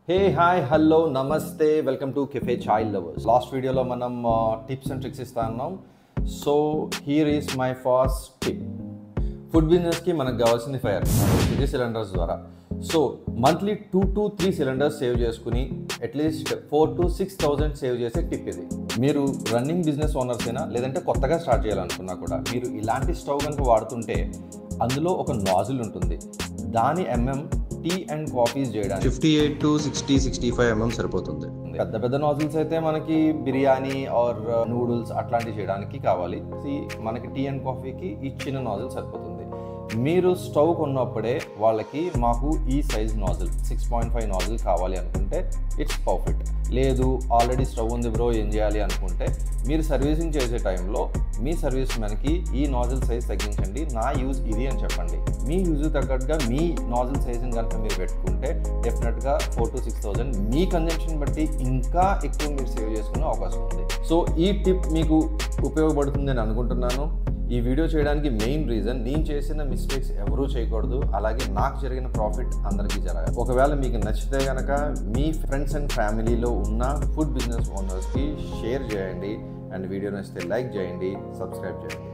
Hey hi hello నమస్తే welcome to cafe chai lovers. Last వీడియోలో మనం టిప్స్ అండ్ ట్రిక్స్ ఇస్తా ఉన్నాం. So here is my first tip. Food బిజినెస్కి మనకు కావాల్సింది ఫైర్ 3 సిలిండర్స్ ద్వారా. So monthly 2 to 3 cylinders save చేసుకుని అట్లీస్ట్ 4 to 6,000 సేవ్ చేసే టిప్ ఇది. మీరు రన్నింగ్ బిజినెస్ ఓనర్స్ అయినా లేదంటే కొత్తగా స్టార్ట్ చేయాలనుకున్నా కూడా మీరు ఇలాంటి స్టవ్ కనుక వాడుతుంటే అందులో ఒక నాజిల్ ఉంటుంది. దాని టీ అండ్ కాఫీస్ చేయడానికి 58 to 60-65 mm సరిపోతుంది. పెద్ద పెద్ద నాజిల్స్ అయితే మనకి బిర్యానీ ఆర్ నూడిల్స్ అట్లాంటివి చేయడానికి కావాలి. మనకి టీ అండ్ కాఫీకి ఈ చిన్న నాజిల్ సరిపోతుంది. మీరు స్టవ్ కొన్నప్పుడే వాళ్ళకి మాకు ఈ సైజ్ నాజిల్ 6.5 నాజిల్ కావాలి అనుకుంటే ఇట్స్ పర్ఫెక్ట్. లేదు ఆల్రెడీ స్టవ్ ఉంది బ్రో ఏం చేయాలి అనుకుంటే మీరు సర్వీసింగ్ చేసే టైంలో మీ సర్వీస్ మ్యాన్కి ఈ నాజిల్ సైజ్ తగ్గించండి, నా యూజ్ ఇది అని చెప్పండి. మీ యూజ్ తగ్గట్టుగా మీ నాజిల్ సైజ్ని కనుక మీరు పెట్టుకుంటే డెఫినెట్గా 4 to 6,000 మీ కన్జంప్షన్ బట్టి ఇంకా ఎక్కువ మీరు సేవ్ చేసుకునే అవకాశం ఉంది. సో ఈ టిప్ మీకు ఉపయోగపడుతుంది అని అనుకుంటున్నాను. ఈ వీడియో చేయడానికి మెయిన్ రీజన్ నేను చేసిన మిస్టేక్స్ ఎవరూ చేయకూడదు, అలాగే నాకు జరిగిన ప్రాఫిట్ అందరికీ జరగాలి. ఒకవేళ మీకు నచ్చితే కనుక మీ ఫ్రెండ్స్ అండ్ ఫ్యామిలీలో ఉన్న ఫుడ్ బిజినెస్ ఓనర్స్కి షేర్ చేయండి అండ్ వీడియో నచ్చితే లైక్ చేయండి, సబ్స్క్రైబ్ చేయండి.